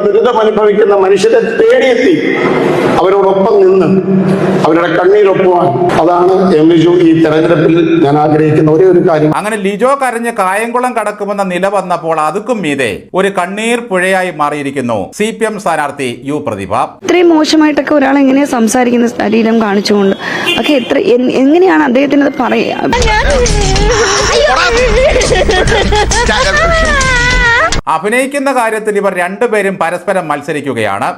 ദുരിതം അനുഭവിക്കുന്ന മനുഷ്യരെ തേടിയെത്തി അവരോടൊപ്പം നിന്ന് അവരുടെ കണ്ണീരൊപ്പുവാൻ. അതാണ് എം ലിജോ ഈ തെരഞ്ഞെടുപ്പിൽ ഞാൻ ആഗ്രഹിക്കുന്ന ഒരേ ഒരു കാര്യം. അങ്ങനെ ലിജോ കരഞ്ഞ് കായംകുളം കടക്കുമെന്ന നില വന്നപ്പോൾ അതുക്കും മീതെ ഒരു കണ്ണീർ പുഴയായി മാറിയിരിക്കുന്നു CPM സ്ഥാനാർത്ഥി യു പ്രതിഭ. ഇത്രയും മോശമായിട്ടൊക്കെ ഒരാൾ എങ്ങനെയാ സംസാരിക്കുന്ന ശരീരം കാണിച്ചുകൊണ്ട് ഒക്കെ എങ്ങനെയാണ് അദ്ദേഹത്തിന് അത് പറയുക? അഭിനയിക്കുന്ന കാര്യത്തിൽ ഇവർ രണ്ടുപേരും പരസ്പരം മത്സരിക്കുകയാണ്.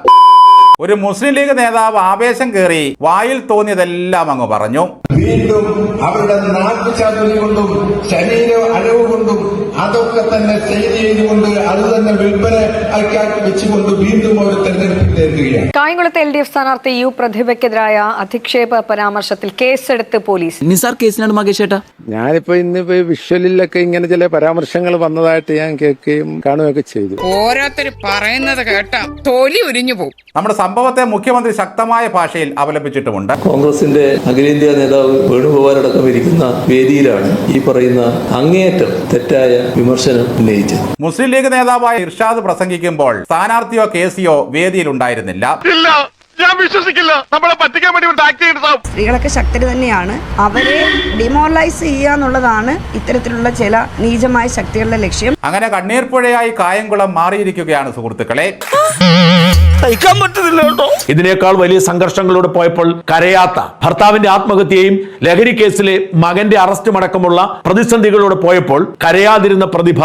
ഒരു മുസ്ലിം ലീഗ് നേതാവ് ആവേശം കയറി വായിൽ തോന്നിയതെല്ലാം അങ്ങ് പറഞ്ഞു. വീണ്ടും അവരുടെ നാട്ടുചാതുരി കൊണ്ടും ശരീര അളവ് കൊണ്ടും അതൊക്കെ തന്നെ ചെയ്തുകൊണ്ട് അത് തന്നെ വിൽപ്പന വെച്ചുകൊണ്ട് വീണ്ടും അവർ തെരഞ്ഞെടുപ്പിലെത്തുകയാണ്. കായംകുളത്തെ LDF സ്ഥാനാർത്ഥി യു പ്രതിഭയ്ക്കെതിരായ അധിക്ഷേപ പരാമർശത്തിൽ കേസെടുത്ത് പോലീസ്. നിസാർ കേസിനാണ് മകേഷ് ഏട്ടാ. ഞാനിപ്പോ ഇന്നിപ്പോ വിഷ്വലിലൊക്കെ ഇങ്ങനെ ചില പരാമർശങ്ങൾ വന്നതായിട്ട് ഞാൻ കേൾക്കുകയും കാണുകയൊക്കെ ചെയ്തു. ഓരോരുത്തർ പറയുന്നത് കേട്ടാ തൊലി ഉരിഞ്ഞു പോകും. നമ്മുടെ സംഭവത്തെ മുഖ്യമന്ത്രി ശക്തമായ ഭാഷയിൽ അപലപിച്ചിട്ടുമുണ്ട്. കോൺഗ്രസിന്റെ അഖിലേന്ത്യാ നേതാവ് വേണുഗോപാലടക്കം ഇരിക്കുന്ന വേദിയിലാണ് ഈ പറയുന്ന അങ്ങേയറ്റം തെറ്റായ വിമർശനം ഉന്നയിച്ചത്. മുസ്ലിം ലീഗ് നേതാവായ ഇർഷാദ് പ്രസംഗിക്കുമ്പോൾ സ്ഥാനാർത്ഥിയോ കേസിയോ വേദിയിൽ ഉണ്ടായിരുന്നില്ല. ഞാൻ വിശ്വസിക്കില്ല. നമ്മളെ പറ്റിക്കാൻ വേണ്ടി സ്ത്രീകളൊക്കെ ശക്തര് തന്നെയാണ്. അവരെ ഡിമോറലൈസ് ചെയ്യുക എന്നുള്ളതാണ് ഇത്തരത്തിലുള്ള ചില നീചമായ ശക്തികളുടെ ലക്ഷ്യം. അങ്ങനെ കണ്ണീർ പുഴയായി കായംകുളം മാറിയിരിക്കുകയാണ് സുഹൃത്തുക്കളെ. ഇതിനേക്കാൾ വലിയ സംഘർഷങ്ങളോട് പോയപ്പോൾ കരയാത്ത ഭർത്താവിന്റെ ആത്മഹത്യയും ലഹരി കേസിലെ മകന്റെ അറസ്റ്റും അടക്കമുള്ള പ്രതിസന്ധികളോട് പോയപ്പോൾ കരയാതിരുന്ന പ്രതിഭ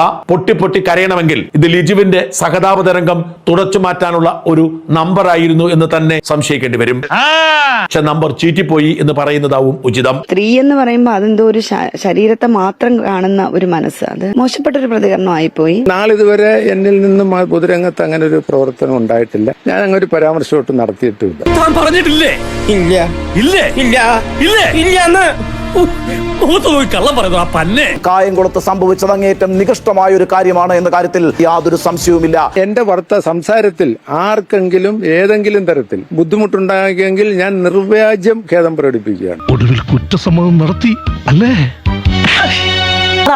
പൊട്ടി കരയണമെങ്കിൽ ഇത് ലിജുവിന്റെ സഹതാപതരംഗം തുടച്ചു മാറ്റാനുള്ള ഒരു നമ്പറായിരുന്നു എന്ന് തന്നെ സംശയിക്കേണ്ടി വരും. പക്ഷെ നമ്പർ ചീറ്റിപ്പോയി എന്ന് പറയുന്നതാവും ഉചിതം. സ്ത്രീ എന്ന് പറയുമ്പോൾ അതെന്തോ ഒരു ശരീരത്തെ മാത്രം കാണുന്ന ഒരു മനസ്സ്, അത് മോശപ്പെട്ട ഒരു പ്രതികരണമായി പോയി. നാളിതുവരെ എന്നിൽ നിന്നും പൊതുരംഗത്ത് അങ്ങനെ ഒരു പ്രവർത്തനം ഉണ്ടായിട്ടില്ല. ഞാൻ അങ്ങനെ ഒരു പരാമർശമൊട്ടും നടത്തിയിട്ടുമില്ല. പറഞ്ഞിട്ടില്ലേ? ഇല്ല ഇല്ലേ ഇല്ല ഇല്ലേ ഇല്ല. കായംകുളത്ത് സംഭവിച്ചത് അങ്ങേറ്റം നികഷ്ടമായ ഒരു കാര്യമാണ് എന്ന കാര്യത്തിൽ യാതൊരു സംശയവുമില്ല. എന്റെ സംസാരത്തിൽ ആർക്കെങ്കിലും ഏതെങ്കിലും തരത്തിൽ ബുദ്ധിമുട്ടുണ്ടായെങ്കിൽ ഞാൻ നിർവ്യാജ്യം ഖേദം പ്രകടിപ്പിക്കുകയാണ്. ഒടുവിൽ കുറ്റസമ്മതം നടത്തി അല്ലേ?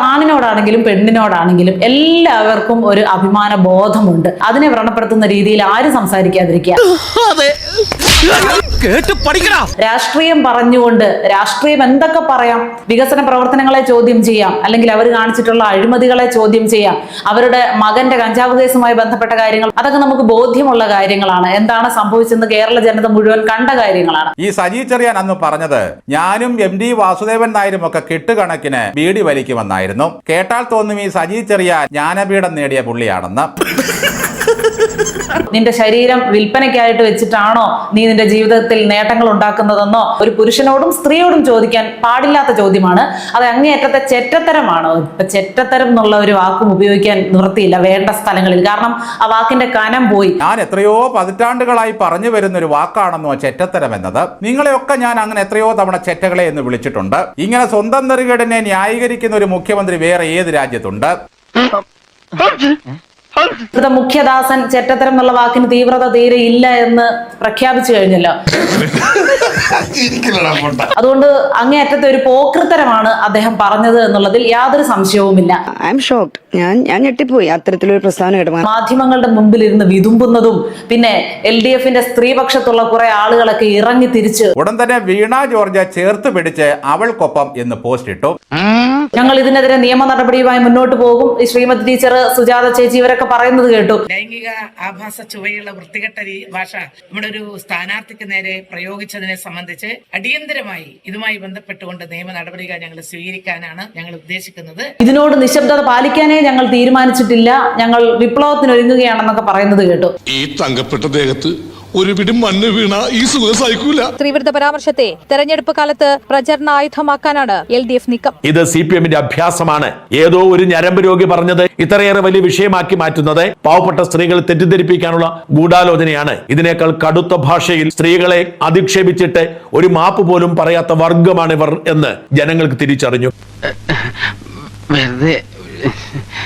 ആണിനോടാണെങ്കിലും പെണ്ണിനോടാണെങ്കിലും എല്ലാവർക്കും ഒരു അഭിമാന ബോധമുണ്ട്. അതിനെ വ്രണപ്പെടുത്തുന്ന രീതിയിൽ ആരും സംസാരിക്കാതിരിക്കുക. രാഷ്ട്രീയം പറഞ്ഞുകൊണ്ട് രാഷ്ട്രീയം എന്തൊക്കെ പറയാം, വികസന പ്രവർത്തനങ്ങളെ ചോദ്യം ചെയ്യാം, അല്ലെങ്കിൽ അവർ കാണിച്ചിട്ടുള്ള അഴിമതികളെ ചോദ്യം ചെയ്യാം, അവരുടെ മകന്റെ കഞ്ചാവ് കേസുമായി ബന്ധപ്പെട്ട കാര്യങ്ങൾ, അതൊക്കെ നമുക്ക് ബോധ്യമുള്ള കാര്യങ്ങളാണ്. എന്താണ് സംഭവിച്ചെന്ന് കേരള ജനത മുഴുവൻ കണ്ട കാര്യങ്ങളാണ്. ഈ സജി ചെറിയാൻ അന്ന് പറഞ്ഞത് ഞാനും MD വാസുദേവൻ നായരും ഒക്കെ കെട്ടുകണക്കിന് ബീഡി വലിക്കുമെന്നായിരുന്നു. കേട്ടാൽ തോന്നും ഈ സജി ചെറിയാൻ ജ്ഞാനപീഠം നേടിയ പുള്ളിയാണെന്ന്. നിന്റെ ശരീരം വിൽപ്പനയ്ക്കായിട്ട് വെച്ചിട്ടാണോ നീ നിന്റെ ജീവിതത്തിൽ നേട്ടങ്ങൾ ഉണ്ടാക്കുന്നതെന്നോ ഒരു പുരുഷനോടും സ്ത്രീയോടും ചോദിക്കാൻ പാടില്ലാത്ത ചോദ്യമാണ്. അത് അങ്ങേയറ്റത്തെ ചെറ്റത്തരമാണ്. ഇപ്പൊ ചെറ്റത്തരം എന്നുള്ള ഒരു വാക്കും ഉപയോഗിക്കാൻ നിവൃത്തിയില്ല വേണ്ട സ്ഥലങ്ങളിൽ. കാരണം ആ വാക്കിന്റെ കനം പോയി. ഞാൻ എത്രയോ പതിറ്റാണ്ടുകളായി പറഞ്ഞു വരുന്ന ഒരു വാക്കാണെന്നോ ചെറ്റത്തരം എന്നത്. നിങ്ങളെയൊക്കെ ഞാൻ അങ്ങനെ എത്രയോ തവണ ചെറ്റകളെ എന്ന് വിളിച്ചിട്ടുണ്ട്. ഇങ്ങനെ സ്വന്തം നെറുകേടിനെ ന്യായീകരിക്കുന്ന ഒരു മുഖ്യമന്ത്രി വേറെ ഏത് രാജ്യത്തുണ്ട്? മുഖ്യദാസൻ ചെറ്റത്തരം എന്നുള്ള വാക്കിന് തീവ്രത തീരെ ഇല്ല എന്ന് പ്രഖ്യാപിച്ചു കഴിഞ്ഞല്ലോ. അതുകൊണ്ട് അങ്ങേയറ്റത്തെ ഒരു പോക്രിത്തരമാണ് അദ്ദേഹം പറഞ്ഞത് എന്നുള്ളതിൽ യാതൊരു സംശയവുമില്ല. I M shocked. ഞാൻ ഞെട്ടിപ്പോയി അത്തരത്തിലൊരു പ്രസ്താവന കേട്ടപ്പോൾ. മാധ്യമങ്ങളുടെ മുമ്പിൽ ഇരുന്ന് വിതുമ്പുന്നതും പിന്നെ LDFന്റെ സ്ത്രീപക്ഷത്തുള്ള കുറെ ആളുകളൊക്കെ ഇറങ്ങി തിരിച്ച് ഉടൻ തന്നെ വീണ ജോർജ് ചേർത്ത് പിടിച്ച് അവൾക്കൊപ്പം എന്ന് പോസ്റ്റ് ഇട്ടു. ഞങ്ങൾ ഇതിനെതിരെ നിയമ നടപടിയുമായി മുന്നോട്ട് പോകും. ഈ ശ്രീമതി ടീച്ചർ, സുജാത ചേച്ചി ഇവരൊക്കെ പറയുന്നത് കേട്ടു. ലൈംഗിക ആഭാസ ചുവയുള്ള വൃത്തികെട്ട ഭാഷ നമ്മുടെ ഒരു സ്ഥാനാർത്ഥിക്ക് നേരെ പ്രയോഗിച്ചതിനെ സംബന്ധിച്ച് അടിയന്തരമായി ഇതുമായി ബന്ധപ്പെട്ടുകൊണ്ട് നിയമ നടപടികൾ ഞങ്ങൾ സ്വീകരിക്കാനാണ് ഞങ്ങൾ ഉദ്ദേശിക്കുന്നത്. ഇതിനോട് നിശബ്ദത പാലിക്കാനേ ഞങ്ങൾ തീരുമാനിച്ചിട്ടില്ല. ഞങ്ങൾ വിപ്ലവത്തിനൊരുങ്ങുകയാണെന്നൊക്കെ പറയുന്നത് കേട്ടു. ഈ തങ്കപ്പെട്ട ദേഹത്ത് ഒരു പിടി മണ്ണ് വീണ ഈ സുഖം സഹിക്കൂല. സ്ത്രീവിരുദ്ധ പരാമർശത്തെ തെരഞ്ഞെടുപ്പ് കാലത്ത് പ്രചരണ ആയുധമാക്കാനാണ് LDF നീക്കം. ഇത് CPMന്റെ അഭ്യാസമാണ്. ഏതോ ഒരു ഞരമ്പ് രോഗി പറഞ്ഞത് ഇത്രയേറെ വലിയ വിഷയമാക്കി മാറ്റുന്നത് പാവപ്പെട്ട സ്ത്രീകളെ തെറ്റിദ്ധരിപ്പിക്കാനുള്ള ഗൂഢാലോചനയാണ്. ഇതിനേക്കാൾ കടുത്ത ഭാഷയിൽ സ്ത്രീകളെ അധിക്ഷേപിച്ചിട്ട് ഒരു മാപ്പ് പോലും പറയാത്ത വർഗമാണ് ഇവർ എന്ന് ജനങ്ങൾക്ക് തിരിച്ചറിഞ്ഞു. വെറുതെ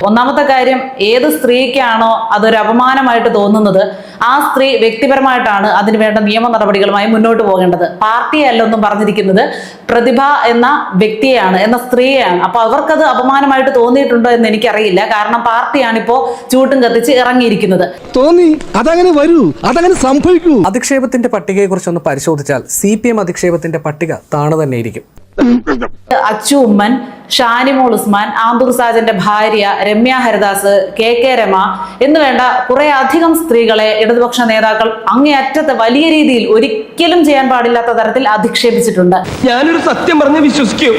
ഒന്നാമത്തെ കാര്യം, ഏത് സ്ത്രീക്കാണോ അതൊരു അപമാനമായിട്ട് തോന്നുന്നത് ആ സ്ത്രീ വ്യക്തിപരമായിട്ടാണ് അതിന് വേണ്ട നിയമ നടപടികളുമായി മുന്നോട്ട് പോകേണ്ടത്. പാർട്ടിയല്ല ഒന്നും പറഞ്ഞിരിക്കുന്നത്, പ്രതിഭ എന്ന വ്യക്തിയെയാണ്, എന്ന സ്ത്രീയെയാണ്. അപ്പൊ അവർക്കത് അപമാനമായിട്ട് തോന്നിയിട്ടുണ്ടോ എന്ന് എനിക്കറിയില്ല. കാരണം പാർട്ടിയാണ് ഇപ്പോ ചൂട്ടും കത്തിച്ച് ഇറങ്ങിയിരിക്കുന്നത്. തോന്നി അതങ്ങനെ വരൂ, അതങ്ങനെ സംഭവിക്കൂ. അധിക്ഷേപത്തിന്റെ പട്ടികയെ കുറിച്ച് ഒന്ന് പരിശോധിച്ചാൽ CPM അധിക്ഷേപത്തിന്റെ പട്ടിക താണു തന്നെ ഇരിക്കും. അച്ചു ഉമ്മൻ, ഷാനിമോൾ ഉസ്മാൻ, ആന്തൂർ സാജന്റെ ഭാര്യ രമ്യ ഹരിദാസ്, KK രമ എന്ന് വേണ്ട കുറെ അധികം സ്ത്രീകളെ ഇടതുപക്ഷ നേതാക്കൾ അങ്ങേയറ്റത്തെ വലിയ രീതിയിൽ ഒരിക്കലും ചെയ്യാൻ പാടില്ലാത്ത തരത്തിൽ അധിക്ഷേപിച്ചിട്ടുണ്ട്. ഞാനൊരു സത്യം പറഞ്ഞ് വിശ്വസിക്കൂ,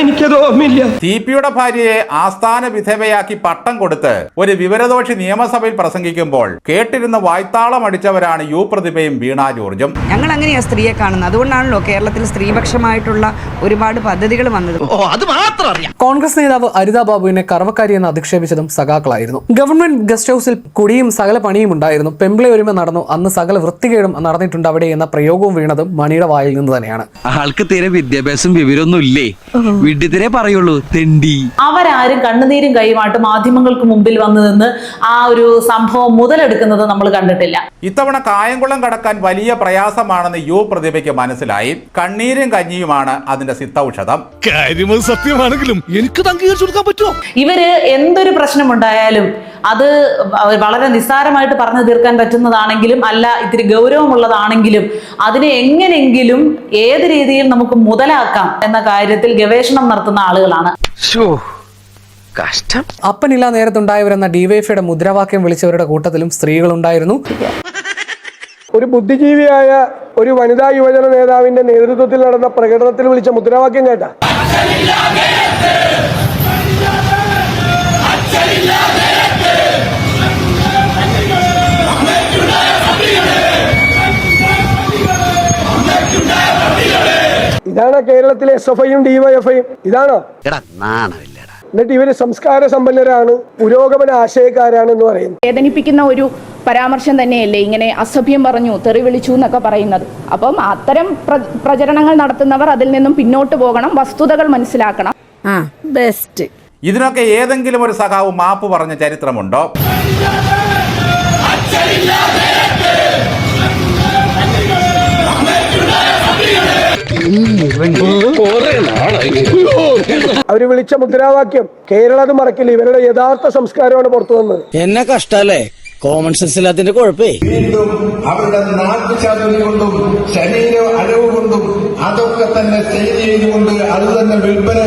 എനിക്കത് ഓർമ്മയില്ല. CP-യുടെ ഭാര്യയെ ആസ്ഥാന വിധവയാക്കി പട്ടം കൊടുത്ത് ഒരു വിവരദോഷി നിയമസഭയിൽ പ്രസംഗിക്കുമ്പോൾ കേട്ടിരുന്ന വായ്ത്താളം അടിച്ചവരാണ് യു പ്രതിഭയും വീണ ജോർജും. ഞങ്ങൾ അങ്ങനെയാ സ്ത്രീയെ കാണുന്നത്. അതുകൊണ്ടാണല്ലോ കേരളത്തിൽ സ്ത്രീപക്ഷമായിട്ടുള്ള ഒരുപാട് പദ്ധതികൾ വന്നത്. കോൺഗ്രസ് നേതാവ് അരിത ബാബുവിനെ കറവക്കാരി എന്ന് അധിക്ഷേപിച്ചതും സഖാക്കളായിരുന്നു. ഗവൺമെന്റ് ഗസ്റ്റ് ഹൌസിൽ കുടിയും സകല പണിയും ഉണ്ടായിരുന്നു, പെമ്പിളെ ഒരുമ നടന്നു, അന്ന് സകല വൃത്തികേടും നടന്നിട്ടുണ്ട് അവിടെ എന്ന പ്രയോഗവും വീണതും മണിയുടെ വായിൽ നിന്ന് തന്നെയാണ്. ആൾക്ക് തീരെ വിദ്യാഭ്യാസം വിവരമൊന്നും ഇല്ലേ, വിഡ്ഢിത്തിരെ പറയുള്ളൂ, തെണ്ടി. അവരാരും കണ്ണുനീരും കൈമായിട്ട് മാധ്യമങ്ങൾക്ക് മുമ്പിൽ വന്നു നിന്ന് ആ ഒരു സംഭവം മുതലെടുക്കുന്നത് നമ്മൾ കണ്ടിട്ടില്ല. ഇത്തവണ കായംകുളം കടക്കാൻ വലിയ പ്രയാസമാണെന്ന് യു പ്രതിഭയ്ക്ക് മനസ്സിലായി. കണ്ണീരും കഞ്ഞിയുമാണ് അതിന്റെ സിദ്ധൌഷധം. കാര്യം സത്യമാണെങ്കിലും എനിക്ക് അംഗീകരിച്ചു കൊടുക്കാൻ പറ്റുമോ? ഇവര് എന്തൊരു പ്രശ്നമുണ്ടായാലും അത് വളരെ നിസ്സാരമായിട്ട് പറഞ്ഞു തീർക്കാൻ പറ്റുന്നതാണെങ്കിലും അല്ല ഇത്തിരി ഗൗരവമുള്ളതാണെങ്കിലും അതിനെ എങ്ങനെയെങ്കിലും ഏത് രീതിയിൽ നമുക്ക് മുതലാക്കാം എന്ന കാര്യത്തിൽ ഗവേഷണം നടത്തുന്ന ആളുകളാണ്. കഷ്ടം. അപ്പനില്ല നേരത്തുണ്ടായവരെന്ന DYFIയുടെ മുദ്രാവാക്യം വിളിച്ചവരുടെ കൂട്ടത്തിലും സ്ത്രീകളുണ്ടായിരുന്നു. ഒരു ബുദ്ധിജീവിയായ ഒരു വനിതാ യുവജന നേതാവിന്റെ നേതൃത്വത്തിൽ നടന്ന പ്രകടനത്തിൽ വിളിച്ച മുദ്രാവാക്യം കേട്ട ഇതാണ് കേരളത്തിലെ SFIയും DYFIയും. ഇതാണോ? എന്നിട്ട് ഇവര് സംസ്കാര സമ്പന്നരാണ്, പുരോഗമന ആശയക്കാരാണെന്ന് പറയുന്നു. വേദനിപ്പിക്കുന്ന ഒരു പരാമർശം തന്നെയല്ലേ ഇങ്ങനെ അസഭ്യം പറഞ്ഞു, തെറി വിളിച്ചു എന്നൊക്കെ പറയുന്നത്. അപ്പം അത്തരം പ്രചരണങ്ങൾ നടത്തുന്നവർ അതിൽ നിന്നും പിന്നോട്ട് പോകണം, വസ്തുതകൾ മനസ്സിലാക്കണം. ബെസ്റ്റ്. ഇതിനൊക്കെ ഏതെങ്കിലും ഒരു സഖാവ് മാപ്പ് പറഞ്ഞ ചരിത്രമുണ്ടോ? അവര് വിളിച്ച മുദ്രാവാക്യം കേരളം മറക്കില്ല, ഇവരുടെ യഥാർത്ഥ സംസ്കാരമാണ് പുറത്തു വന്നത്. എന്നെ കഷ്ടല്ലേ, കോമൺ സെൻസ് ഇല്ലാത്തതിന്റെ കുഴപ്പേ. വീണ്ടും അവരുടെ നാട്ടുചാതുരി കൊണ്ടും ശരീര അഴവ് കൊണ്ടും അതൊക്കെ തന്നെ സെയിൽ ചെയ്തുകൊണ്ട് അത് തന്നെ വിൽപ്പന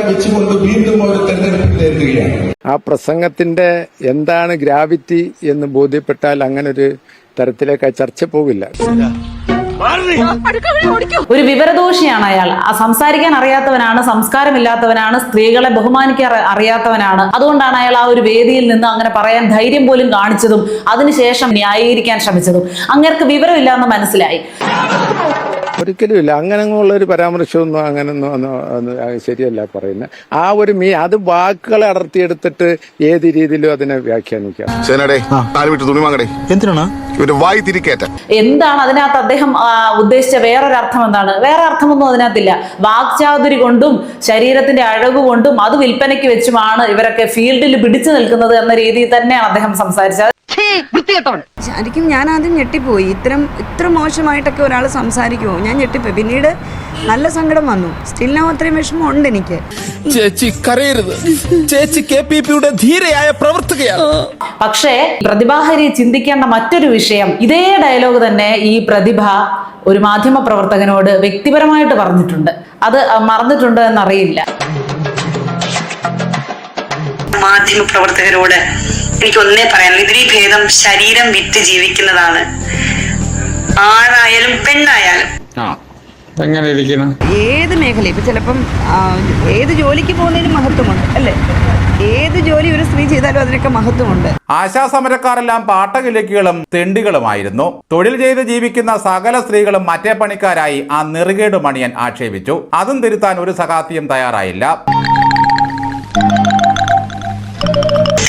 വെച്ചുകൊണ്ട് വീണ്ടും അവർ തെരഞ്ഞെടുപ്പിലെത്തുകയാണ്. ആ പ്രസംഗത്തിന്റെ എന്താണ് ഗ്രാവിറ്റി എന്ന് ബോധ്യപ്പെട്ടാൽ അങ്ങനെ ഒരു തരത്തിലേക്ക് ചർച്ച പോകില്ല. ഒരു വിവരദോഷിയാണ് അയാൾ. സംസാരിക്കാൻ അറിയാത്തവനാണ്, സംസ്കാരമില്ലാത്തവനാണ്, സ്ത്രീകളെ ബഹുമാനിക്കാൻ അറിയാത്തവനാണ്. അതുകൊണ്ടാണ് അയാൾ ആ ഒരു വേദിയിൽ നിന്ന് അങ്ങനെ പറയാൻ ധൈര്യം പോലും കാണിച്ചതും അതിനുശേഷം ന്യായീകരിക്കാൻ ശ്രമിച്ചതും. അങ്ങേർക്ക് വിവരമില്ല എന്ന് മനസ്സിലായി. ഒരിക്കലും ഇല്ല, അങ്ങനെയുള്ള ഒരു പരാമർശമൊന്നും അങ്ങനൊന്നും ശരിയല്ല പറയുന്നത്. ആ ഒരു അത് വാക്കുകളെ അടർത്തിയെടുത്തിട്ട് ഏത് രീതിയിലും അതിനെ വ്യാഖ്യാനിക്കാം. എന്താണ് അതിനകത്ത് അദ്ദേഹം ഉദ്ദേശിച്ച വേറൊരു അർത്ഥം എന്താണ്? വേറെ അർത്ഥമൊന്നും അതിനകത്തില്ല. വാക്ചാതുരി കൊണ്ടും ശരീരത്തിന്റെ അഴക് കൊണ്ടും അത് വിൽപ്പനയ്ക്ക് വെച്ചുമാണ് ഇവരൊക്കെ ഫീൽഡിൽ പിടിച്ചു നിൽക്കുന്നത് എന്ന രീതിയിൽ തന്നെയാണ് അദ്ദേഹം സംസാരിച്ചത്. ശരിക്കും ഞാൻ ആദ്യം ഞെട്ടിപ്പോയി. ഇത്ര മോശമായിട്ടൊക്കെ ഒരാൾ സംസാരിക്കുമോ? ഞാൻ ഞെട്ടിപ്പോയി. പിന്നീട് നല്ല സങ്കടം വന്നു. സ്റ്റിൽ നൗ അത്രയും വിഷമം ഉണ്ട് എനിക്ക്. ചേച്ചി കരയരുത്, ചേച്ചി KPPയുടെ ധീരയായ പ്രവർത്തകയാണ്. പക്ഷേ പ്രതിഭാഹരി ചിന്തിക്കേണ്ട മറ്റൊരു വിഷയം, ഇതേ ഡയലോഗ് തന്നെ ഈ പ്രതിഭ ഒരു മാധ്യമ പ്രവർത്തകനോട് വ്യക്തിപരമായിട്ട് പറഞ്ഞിട്ടുണ്ട്. അത് മറന്നിട്ടുണ്ടോ എന്നറിയില്ല. മാധ്യമ പ്രവർത്തകരോട് എനിക്കൊന്നേ പറയാനുള്ളൂ, ഇതിനീ ഭേദം ശരീരം വിറ്റ് ജീവിക്കുന്നതാണ്. ആണായാലും പെണ്ണായാലും ഏത് മേഖല, ഇപ്പൊ ചിലപ്പം ഏത് ജോലിക്ക് പോകുന്നതിന് മഹത്വമുണ്ട് അല്ലേ? ഏത് ജോലി ഒരു സ്ത്രീ ചെയ്താലും അതിനൊക്കെ മഹത്വമുണ്ട്. ആശാസമരക്കാരെല്ലാം പാട്ടകിലക്കുകളും തെണ്ടികളുമായിരുന്നു. തൊഴിൽ ചെയ്ത് ജീവിക്കുന്ന സകല സ്ത്രീകളും മറ്റേ പണിക്കാരായി ആ നെറുകേട് മണിയൻ ആക്ഷേപിച്ചു. അതും തിരുത്താൻ ഒരു സഖാത്തിയും തയ്യാറായില്ല.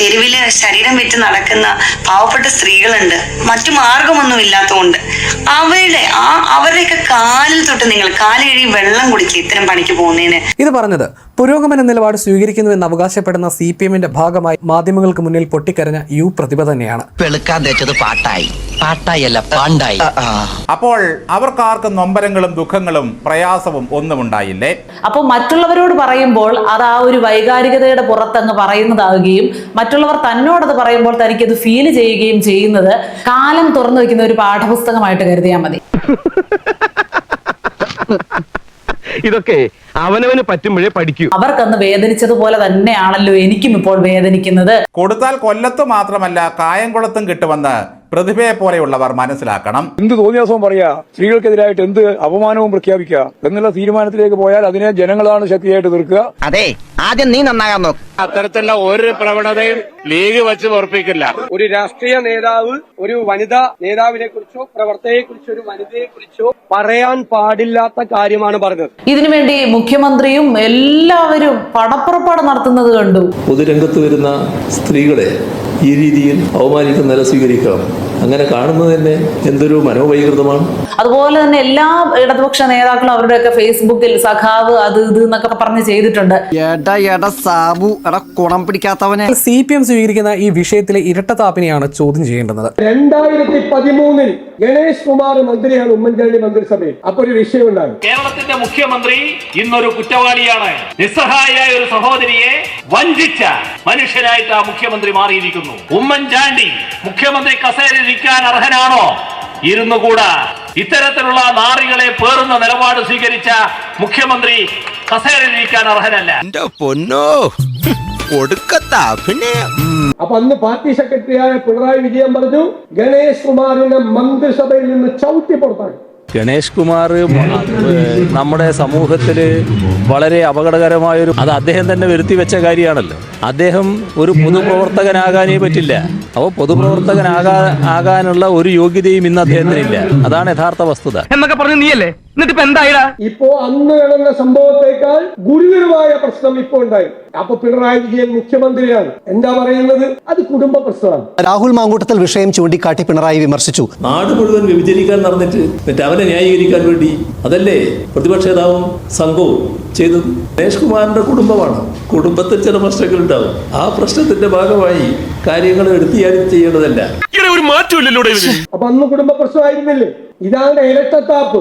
തെരുവില് ശരീരം വിറ്റ് നടക്കുന്ന പാവപ്പെട്ട സ്ത്രീകളുണ്ട്, മറ്റു മാർഗമൊന്നും ഇല്ലാത്തതുകൊണ്ട് അവരുടെയൊക്കെ കാലിൽ തൊട്ട് നിങ്ങൾ കാല് കഴുകി വെള്ളം കുടിക്കുക ഇത്തരം പണിക്ക് പോകുന്നതിന്. ഇത് പറഞ്ഞത് പുരോഗമന നിലപാട് സ്വീകരിക്കുന്നുവെന്ന് അവകാശപ്പെടുന്ന CPM-ന്റെ ഭാഗമായി മാധ്യമങ്ങൾക്ക് മുന്നിൽ പൊട്ടിക്കരഞ്ഞ യു പ്രതിഭ തന്നെയാണ്. അപ്പോൾ അവർക്കാർക്കും നൊമ്പരങ്ങളും ദുഃഖങ്ങളും പ്രയാസവും ഒന്നും ഉണ്ടായില്ലേ? അപ്പോൾ മറ്റുള്ളവരോട് പറയുമ്പോൾ അത് ആ ഒരു വൈകാരികതയുടെ പുറത്തങ്ങ് പറയുന്നതാവുകയും മറ്റുള്ളവർ തന്നോടത് പറയുമ്പോൾ തനിക്കത് ഫീൽ ചെയ്യുകയും ചെയ്യുന്നത് കാലം തുറന്നു വെക്കുന്ന ഒരു പാഠപുസ്തകമായിട്ട് കരുതിയാൽ മതി. ഇതൊക്കെ അവനവന് പറ്റുമ്പോഴേ പഠിക്കൂ. അവർക്കന്ന് വേദനിച്ചതുപോലെ തന്നെയാണല്ലോ എനിക്കും ഇപ്പോൾ വേദനിക്കുന്നത്. കൊടുത്താൽ കൊല്ലത്ത് മാത്രമല്ല കായംകുളത്തും കിട്ടുമെന്ന് പ്രതിഭയെ പോലെയുള്ളവർ മനസ്സിലാക്കണം. എന്ത് തോന്നിയാസവും പറയാ, സ്ത്രീകൾക്കെതിരായിട്ട് എന്ത് അപമാനവും പ്രഖ്യാപിക്കുക എന്നുള്ള തീരുമാനത്തിലേക്ക് പോയാൽ അതിനെ ജനങ്ങളാണ് ശക്തിയായിട്ട് തീർക്കുക. അതെ, ആദ്യം നീ നന്നാകാൻ നോക്ക്. അത്തരത്തിലുള്ള ഒരു പ്രവണതയും ലീഗ് വെച്ച് ഉറപ്പിക്കില്ല. ഒരു രാഷ്ട്രീയ നേതാവ് ഒരു വനിതാ നേതാവിനെ കുറിച്ചോ പ്രവർത്തകയെ കുറിച്ചോ ഒരു വനിതയെ കുറിച്ചോ പറയാൻ പാടില്ലാത്ത കാര്യമാണ് പറഞ്ഞത്. ഇതിനുവേണ്ടി മുഖ്യമന്ത്രിയും എല്ലാവരും പടപ്പുറപ്പാട് നടത്തുന്നത് കണ്ടു. പൊതുരംഗത്ത് വരുന്ന സ്ത്രീകളെ ഈ രീതിയിൽ അവമാനിക്കുന്ന നില സ്വീകരിക്കാം. അങ്ങനെ കാണുന്നത് തന്നെ എന്തൊരു മനോവൈകൃതമാണ്. അതുപോലെ തന്നെ എല്ലാ ഇടതുപക്ഷ നേതാക്കളും അവരുടെയൊക്കെ ഫേസ്ബുക്കിൽ സഖാവ് അത് ഇത് എന്നൊക്കെ പറഞ്ഞ് ചെയ്തിട്ടുണ്ട്. CPM സ്വീകരിക്കുന്ന ഈ വിഷയത്തിലെ ഇരട്ടത്താപ്പിനെയാണ് ചോദ്യം ചെയ്യേണ്ടത്. 2013 ഗണേഷ് കുമാർ മന്ത്രിയാണ് ഉമ്മൻചാണ്ടി മന്ത്രിസഭയിൽ. അപ്പൊ ഒരു വിഷയം ഉണ്ടാകും. കേരളത്തിന്റെ മുഖ്യമന്ത്രി ഇന്നൊരു കുറ്റവാളിയാണ്. നിസ്സഹായായ ഒരു സഹോദരിയെ വഞ്ചിച്ച മനുഷ്യനായിട്ട് ആ മുഖ്യമന്ത്രി മാറിയിരിക്കുന്നു. ഉമ്മൻചാണ്ടി മുഖ്യമന്ത്രി കസേരയിരിക്കാൻ അർഹനാണോ? ഇരുന്നുകൂടാ. ഇത്തരത്തിലുള്ള നാറികളെ പേറുന്ന നിലപാട് സ്വീകരിച്ച മുഖ്യമന്ത്രി കസേരയിരിക്കാൻ അർഹനല്ല. അപ്പൊ അന്ന് പാർട്ടി സെക്രട്ടറിയായ പിണറായി വിജയൻ പറഞ്ഞു ഗണേഷ് കുമാറിനെ മന്ത്രിസഭയിൽ നിന്ന് ചവിട്ടി പുറത്താക്കി. ഗണേഷ് കുമാർ നമ്മുടെ സമൂഹത്തിൽ വളരെ അപകടകരമായൊരു അത് അദ്ദേഹം തന്നെ വരുത്തി വെച്ച കാര്യമാണല്ലോ. അദ്ദേഹം ഒരു പൊതുപ്രവർത്തകനാകാനേ പറ്റില്ല. അപ്പോൾ പൊതുപ്രവർത്തകനാകാനുള്ള ഒരു യോഗ്യതയും ഇന്ന് അദ്ദേഹത്തിനില്ല. അതാണ് യഥാർത്ഥ വസ്തുത എന്നൊക്കെ പറഞ്ഞു നീയല്ലേ. എന്നിട്ട് ഇപ്പൊ എന്തായിടാ? ഇപ്പോ അന്ന് നടന്ന സംഭവത്തെക്കാൾ ഗുരുതരമായ പ്രശ്നം ഇപ്പോ ഉണ്ടായി. അപ്പൊ പിണറായി വിജയൻ മുഖ്യമന്ത്രിയാണ്. എന്താ പറയുന്നത്? അത് കുടുംബ പ്രശ്നമാണ്. രാഹുൽ മാങ്കൂട്ടത്തിൽ വിഷയം ചൂണ്ടിക്കാട്ടി പിണറായി വിമർശിച്ചു. നാട് മുഴുവൻ വിഭജിക്കാൻ നടന്നിട്ട് എന്നിട്ട് അവനെ ന്യായീകരിക്കാൻ വേണ്ടി അതല്ലേ പ്രതിപക്ഷ നേതാവും സംഘവും ചെയ്തത്. ഗണേഷ് കുമാറിന്റെ കുടുംബമാണ്. കുടുംബത്തിൽ ചില പ്രശ്നങ്ങൾ ഉണ്ടാവും. ആ പ്രശ്നത്തിന്റെ ഭാഗമായി കാര്യങ്ങൾ എടുത്തിയാടി ചെയ്യേണ്ടതല്ല. ഒരു മാറ്റമില്ലല്ലോ. അപ്പൊ അന്ന് കുടുംബ പ്രശ്നമായിരുന്നില്ലേ? ഇതാണ് ഇരട്ടത്താപ്പ്.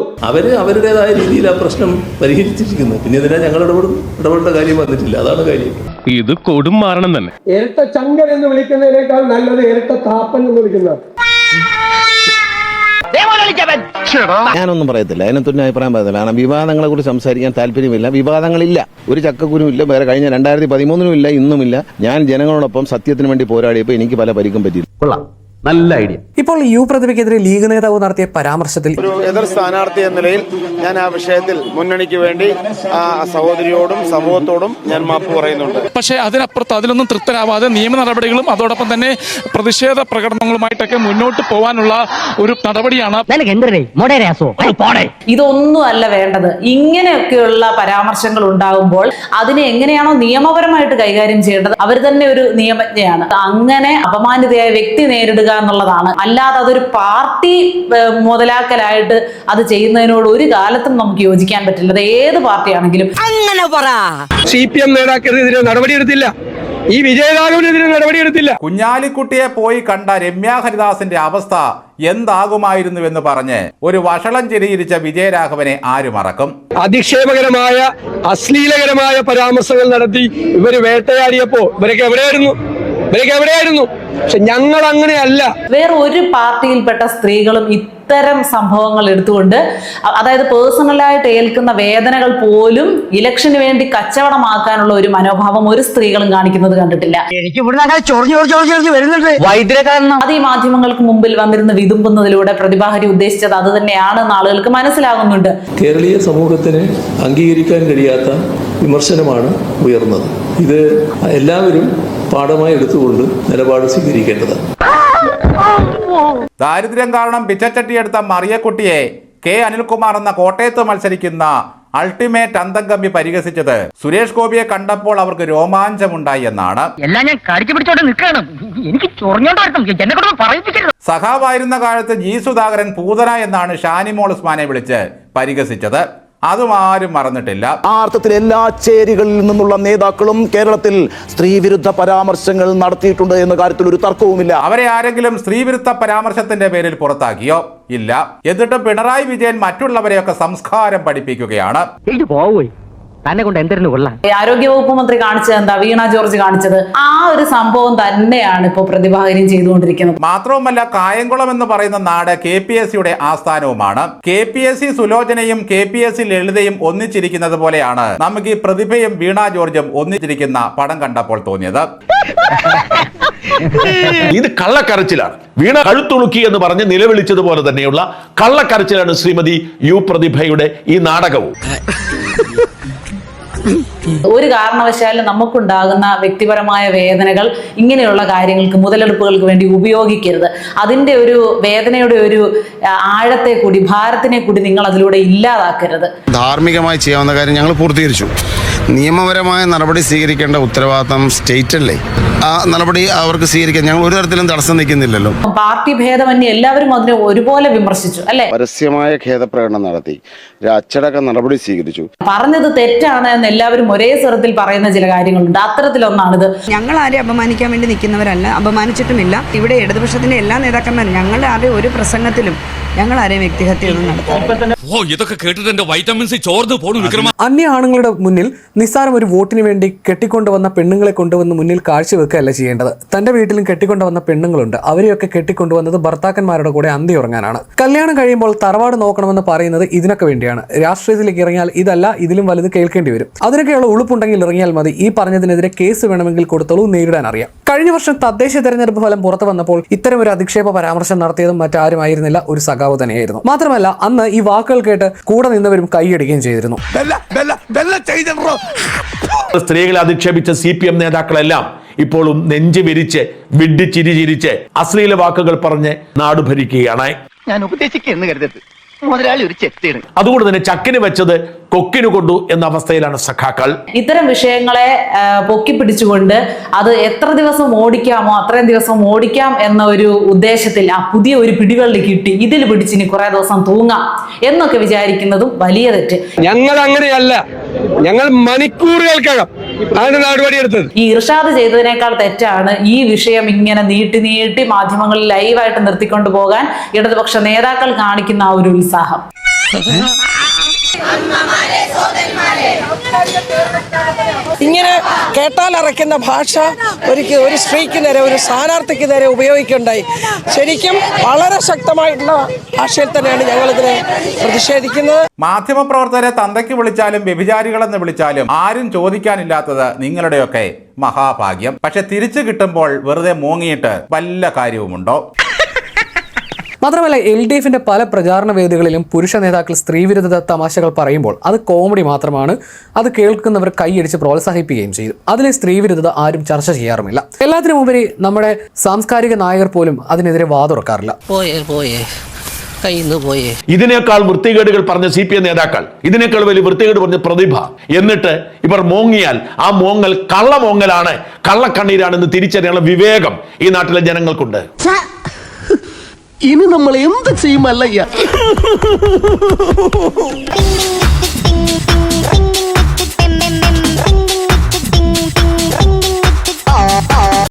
അവരുടേതായ രീതിയിൽ ആ പ്രശ്നം പരിഹരിച്ചിരിക്കുന്നു. പിന്നെ ഇതിനാ ഞങ്ങൾ ഇടപെടേണ്ട കാര്യം വന്നിട്ടില്ല. അതാണ് കാര്യം. ഇത് കൊടും മാറണം തന്നെ. ഇരട്ട ചങ്കൻ എന്ന് വിളിക്കുന്നതിനേക്കാൾ നല്ലത് ഇരട്ട താപ്പൻ എന്ന് വിളിക്കുന്നത്. ഞാനൊന്നും പറയത്തില്ല, അതിനൊന്നും അഭിപ്രായം പറയത്തില്ല. കാരണം വിവാദങ്ങളെ കുറിച്ച് സംസാരിക്കാൻ താല്പര്യമില്ല. വിവാദങ്ങളില്ല, ഒരു ചക്കക്കുരും ഇല്ല. വേറെ കഴിഞ്ഞ 2013 ഇല്ല, ഇന്നുമില്ല. ഞാൻ ജനങ്ങളോടൊപ്പം സത്യത്തിന് വേണ്ടി പോരാടിയപ്പോൾ എനിക്ക് പല പരിക്കും പറ്റി. കൊള്ളാം, നല്ല ഐഡിയ. ഇപ്പോൾ യു പ്രതിഭയ്ക്കെതിരെ ലീഗ് നേതാവ് നടത്തിയ പരാമർശത്തിൽ ഒരു എതിർ സ്ഥാനാർത്ഥി എന്ന നിലയിൽ ഞാൻ ആ വിഷയത്തിൽ മുന്നണിക്ക് വേണ്ടി ആ സഹോദരിയോടും സമൂഹത്തോടും ഞാൻ മാപ്പ് പറയുന്നുണ്ട്. പക്ഷേ അതിനപ്പുറത്ത് അതിലൊന്നും തൃപ്തരാവാതെ നിയമ നടപടികളും അതോടൊപ്പം തന്നെ പ്രതിഷേധ പ്രകടനങ്ങളുമായിട്ടൊക്കെ മുന്നോട്ട് പോകാനുള്ള ഒരു നടപടിയാണ്. ഇതൊന്നും അല്ല വേണ്ടത്. ഇങ്ങനെയൊക്കെയുള്ള പരാമർശങ്ങൾ ഉണ്ടാകുമ്പോൾ അതിനെ എങ്ങനെയാണോ നിയമപരമായിട്ട് കൈകാര്യം ചെയ്യേണ്ടത് അവർ തന്നെ ഒരു നിയമജ്ഞയാണ്. അങ്ങനെ അപമാനിതയായ വ്യക്തി നേരിടുക എന്നുള്ളതാണ്. അല്ലാതെ അതൊരു പാർട്ടി മുതലാക്കലായിട്ട് അത് ചെയ്യുന്നതിനോട് ഒരു കാലത്തും നമുക്ക് യോജിക്കാൻ പറ്റില്ല. അത് ഏത് പാർട്ടിയാണെങ്കിലും. അങ്ങനെ പറ. CPM നേതാക്കൾക്കെതിരെ നടപടിയെടുത്തില്ല. ഈ വിജയരാഘവനെതിരെ നടപടിയെടുത്തില്ല. കുഞ്ഞാലിക്കുട്ടിയെ പോയി കണ്ട രമ്യ ഹരിദാസിന്റെ അവസ്ഥ എന്താകുമായിരുന്നുവെന്ന് പറഞ്ഞ് ഒരു വഷളം ചിരിയിരിച്ച വിജയരാഘവനെ ആര് മറക്കും? അധിക്ഷേപകരമായ അശ്ലീലകരമായ പരാമർശങ്ങൾ നടത്തി ഇവര് വേട്ടയാടിയപ്പോ ഇവരൊക്കെ എവിടെയായിരുന്നു? പക്ഷെ ഞങ്ങൾ അങ്ങനെയല്ല. വേറെ ഒരു പാർട്ടിയിൽപ്പെട്ട സ്ത്രീകളും ഇത്തരം സംഭവങ്ങൾ എടുത്തുകൊണ്ട്, അതായത് പേഴ്സണലായിട്ട് ഏൽക്കുന്ന വേദനകൾ പോലും ഇലക്ഷന് വേണ്ടി കച്ചവടമാക്കാനുള്ള ഒരു മനോഭാവം ഒരു സ്ത്രീകളും കാണിക്കുന്നത് കണ്ടിട്ടില്ല. അത് ഈ മാധ്യമങ്ങൾക്ക് മുമ്പിൽ വന്നിരുന്ന് വിതുമ്പുന്നതിലൂടെ പ്രതിഭാഹരി ഉദ്ദേശിച്ചത് അത് തന്നെയാണെന്ന് ആളുകൾക്ക് മനസ്സിലാകുന്നുണ്ട്. കേരളീയ സമൂഹത്തിന് അംഗീകരിക്കാൻ കഴിയാത്ത വിമർശനമാണ് ഉയർന്നത്. ഇത് എല്ലാവരും പാഠമായി എടുത്തുകൊണ്ട് നിലപാട് സ്വീകരിക്കേണ്ടതാണ്. ദാരിദ്ര്യം കാരണം പിച്ചച്ചട്ടിയെടുത്ത മറിയക്കുട്ടിയെ കെ അനിൽകുമാർ എന്ന കോട്ടയത്ത് മത്സരിക്കുന്ന അൾട്ടിമേറ്റ് അന്തംഗമ്പി പരിഹസിച്ചത് സുരേഷ് ഗോപിയെ കണ്ടപ്പോൾ അവർക്ക് രോമാഞ്ചമുണ്ടായി എന്നാണ്. എല്ലാം ഞാൻ കടിച്ചു പിടിച്ചോണ്ട് നിൽക്കണം, എനിക്ക് ചൊറിഞ്ഞോണ്ടായിരുന്നു. സഖാവായിരുന്ന കാലത്ത് ജി സുധാകരൻ പൂതന എന്നാണ് ഷാനിമോൾ ഉസ്മാനെ വിളിച്ച് പരിഹസിച്ചത്. അതും ആരും മറന്നിട്ടില്ല. ആ അർത്ഥത്തിൽ എല്ലാ ചേരികളിൽ നിന്നുള്ള നേതാക്കളും കേരളത്തിൽ സ്ത്രീവിരുദ്ധ പരാമർശങ്ങൾ നടത്തിയിട്ടുണ്ട് എന്ന കാര്യത്തിൽ ഒരു തർക്കവുമില്ല. അവരെ ആരെങ്കിലും സ്ത്രീവിരുദ്ധ പരാമർശത്തിന്റെ പേരിൽ പുറത്താക്കിയോ? ഇല്ല. എന്നിട്ട് പിണറായി വിജയൻ മറ്റുള്ളവരെയൊക്കെ സംസ്കാരം പഠിപ്പിക്കുകയാണ്. തന്നെ കൊണ്ട് എന്തിനു കൊള്ളാം. ആരോഗ്യവകുപ്പ് മന്ത്രി കാണിച്ചത് എന്താ? വീണ ജോർജ് കാണിച്ചത് ആ ഒരു സംഭവം തന്നെയാണ് ഇപ്പോൾ പ്രതിഭാകരും ചെയ്തുകൊണ്ടിരിക്കുന്നത്. മാത്രവുമല്ല, കായംകുളം എന്ന് പറയുന്ന നാട് KPSCയുടെ ആസ്ഥാനവുമാണ്. KPSC സുലോചനയും KPSC ലളിതയും ഒന്നിച്ചിരിക്കുന്നത് പോലെയാണ് നമുക്ക് ഈ പ്രതിഭയും വീണ ജോർജും ഒന്നിച്ചിരിക്കുന്ന പടം കണ്ടപ്പോൾ തോന്നിയത്. ഇത് കള്ളക്കരച്ചിലാണ്. വീണ കഴുത്തുളുക്കി എന്ന് പറഞ്ഞ് നിലവിളിച്ചതുപോലെ തന്നെയുള്ള കള്ളക്കരച്ചിലാണ് ശ്രീമതി യു പ്രതിഭയുടെ ഈ നാടകവും. ഒരു കാരണവശാലും നമുക്കുണ്ടാകുന്ന വ്യക്തിപരമായ വേദനകൾ ഇങ്ങനെയുള്ള കാര്യങ്ങൾക്ക്, മുതലെടുപ്പുകൾക്ക് വേണ്ടി ഉപയോഗിക്കരുത്. അതിന്റെ ഒരു വേദനയുടെ ഒരു ആഴത്തെ കൂടി, ഭാരത്തിനെ കൂടി നിങ്ങൾ അതിലൂടെ ഇല്ലാതാക്കരുത്. ധാർമ്മികമായി ചെയ്യാവുന്ന കാര്യം ഞങ്ങൾ പൂർത്തീകരിച്ചു. നിയമപരമായ നടപടി സ്വീകരിക്കേണ്ട ഉത്തരവാദിത്തം സ്റ്റേറ്റ് അല്ലേ. ആ നടപടി അവർക്ക് സ്വീകരിക്കാൻ ഞങ്ങൾ ഒരു തരത്തിലും തടസ്സം നിൽക്കുന്നില്ലല്ലോ. പാർട്ടി ഭേദമന്യേ എല്ലാവരും അതിനെ ഒരുപോലെ വിമർശിച്ചു അല്ലെ. പരസ്യമായ ഖേദപ്രകടനം നടത്തി, അച്ചടക്ക നടപടി സ്വീകരിച്ചു. പറഞ്ഞത് തെറ്റാണ് എന്ന് എല്ലാവരും ഒരേ സ്വരത്തിൽ പറയുന്ന ചില കാര്യങ്ങളുണ്ട്. അത്തരത്തിലൊന്നാണിത്. ഞങ്ങൾ ആരെയും അപമാനിക്കാൻ വേണ്ടി നിൽക്കുന്നവരല്ല, അപമാനിച്ചിട്ടുമില്ല. ഇവിടെ ഇടതുപക്ഷത്തിന്റെ എല്ലാ നേതാക്കന്മാരും ഞങ്ങളുടെ ആരെയും ഒരു പ്രസംഗത്തിലും ഞങ്ങൾ ആരെയും വ്യക്തിഹത്യൊന്നും നടത്താം. ഇതൊക്കെ കേട്ടിട്ട് എന്റെ വൈറ്റമിൻ സി ചോർന്ന് പോണു. അന്യ ആണുങ്ങളുടെ മുന്നിൽ നിസ്സാരം ഒരു വോട്ടിന് വേണ്ടി കെട്ടിക്കൊണ്ടുവന്ന പെണ്ണുങ്ങളെ കൊണ്ടുവന്ന് മുന്നിൽ കാഴ്ചവെക്കുകയല്ല ചെയ്യേണ്ടത്. തന്റെ വീട്ടിലും കെട്ടിക്കൊണ്ടുവന്ന പെണ്ണുങ്ങളുണ്ട്. അവരെയൊക്കെ കെട്ടിക്കൊണ്ടുവന്നത് ഭർത്താക്കന്മാരുടെ കൂടെ അന്തി ഉറങ്ങാനാണ്. കല്യാണം കഴിയുമ്പോൾ തറവാട് നോക്കണമെന്ന് പറയുന്നത് ഇതിനൊക്കെ വേണ്ടിയാണ്. രാഷ്ട്രീയത്തിലേക്ക് ഇറങ്ങിയാൽ ഇതല്ല ഇതിലും വലുത് കേൾക്കേണ്ടി വരും. അതിനൊക്കെയുള്ള ഉളുപ്പുണ്ടെങ്കിൽ ഇറങ്ങിയാൽ മതി. ഈ പറഞ്ഞതിനെതിരെ കേസ് വേണമെങ്കിൽ കൊടുത്തോളൂ, നേരിടാൻ അറിയാം. കഴിഞ്ഞ വർഷം തദ്ദേശ തെരഞ്ഞെടുപ്പ് ഫലം പുറത്തു വന്നപ്പോൾ ഇത്തരം ഒരു അധിക്ഷേപ പരാമർശം നടത്തിയതും മറ്റാരുമായിരുന്നില്ല, ഒരു സഖാവ് തന്നെയായിരുന്നു. മാത്രമല്ല അന്ന് ഈ വാക്കുകൾ കേട്ട് കൂടെ നിന്നവരും കൈയടിക്കുകയും ചെയ്തിരുന്നു. സ്ത്രീകളെ അധിക്ഷേപിച്ച CPM നേതാക്കളെല്ലാം ഇപ്പോഴും നെഞ്ചു വിരിച്ച് വിഡ്ഢിച്ചിരി ചിരിച്ച് അശ്ലീല വാക്കുകൾ പറഞ്ഞ് നാട് ഭരിക്കുകയാണ്. ഞാൻ ഉപദേശിക്കുന്നു കരുതരുത്, മുതലാളി ഒരു ചെത്തിയാണ്. അതുകൊണ്ട് തന്നെ ചക്കിന് വെച്ചത് കൊക്കിന് കൊണ്ടു എന്ന അവസ്ഥയിലാണ് സഖാക്കൾ. ഇത്തരം വിഷയങ്ങളെ പൊക്കി പിടിച്ചുകൊണ്ട് അത് എത്ര ദിവസം ഓടിക്കാമോ അത്രയും ദിവസം ഓടിക്കാം എന്ന ഒരു ഉദ്ദേശത്തിൽ ആ പുതിയ ഒരു പിടികളിൽ കിട്ടി ഇതിൽ പിടിച്ചിനി കുറെ ദിവസം തൂങ്ങാം എന്നൊക്കെ വിചാരിക്കുന്നതും വലിയ തെറ്റ്. ഞങ്ങൾ അങ്ങനെയല്ല, ഞങ്ങൾ മണിക്കൂറുകൾക്കകം അതിന്റെ നടപടിയെടുത്തത്. ഈ ഇർഷാദ് ചെയ്തതിനേക്കാൾ തെറ്റാണ് ഈ വിഷയം ഇങ്ങനെ നീട്ടി മാധ്യമങ്ങളിൽ ലൈവായിട്ട് നിർത്തിക്കൊണ്ടു പോകാൻ ഇടതുപക്ഷ നേതാക്കൾ കാണിക്കുന്ന ആ ഒരു ഉത്സാഹം. ഇങ്ങനെ കേട്ടാൽ അറയ്ക്കുന്ന ഭാഷ ഒരു സ്ത്രീക്ക് നേരെ, ഒരു സ്ഥാനാർത്ഥിക്ക് നേരെ ഉപയോഗിക്കുകയുണ്ടായി. ശരിക്കും വളരെ ശക്തമായിട്ടുള്ള ഭാഷയിൽ തന്നെയാണ് ഞങ്ങൾ ഇതിനെ പ്രതിഷേധിക്കുന്നത്. മാധ്യമപ്രവർത്തകരെ തന്തയ്ക്ക് വിളിച്ചാലും വ്യഭിചാരികളെന്ന് വിളിച്ചാലും ആരും ചോദിക്കാനില്ലാത്തത് നിങ്ങളുടെയൊക്കെ മഹാഭാഗ്യം. പക്ഷെ തിരിച്ചു കിട്ടുമ്പോൾ വെറുതെ മൂങ്ങിയിട്ട് വല്ല കാര്യവുമുണ്ടോ? മാത്രമല്ല LDFന്റെ പല പ്രചാരണ വേദികളിലും പുരുഷ നേതാക്കൾ സ്ത്രീവിരുദ്ധ തമാശകൾ പറയുമ്പോൾ അത് കോമഡി മാത്രമാണ്. അത് കേൾക്കുന്നവർ കൈയടിച്ച് പ്രോത്സാഹിപ്പിക്കുകയും ചെയ്തു. അതിലെ സ്ത്രീവിരുദ്ധത ആരും ചർച്ച ചെയ്യാറുമില്ല. എല്ലാത്തിനും ഉപരി നമ്മുടെ സാംസ്കാരിക നായകർ പോലും അതിനെതിരെ വാതുറക്കാറില്ല. ഇതിനേക്കാൾ വൃത്തികേടുകൾ പറഞ്ഞ CPM നേതാക്കൾ, ഇതിനേക്കാൾ വലിയ വൃത്തികേട് പറഞ്ഞ പ്രതിഭ, എന്നിട്ട് ഇവർ മോങ്ങിയാൽ ആ മോങ്ങൽ കള്ളമോങ്ങലാണ്, കള്ളക്കണ്ണീരാണെന്ന് തിരിച്ചറിയാനുള്ള വിവേകം ഈ നാട്ടിലെ ജനങ്ങൾക്കുണ്ട്. ഇനി നമ്മൾ എന്ത് ചെയ്യുമല്ലയ്യ?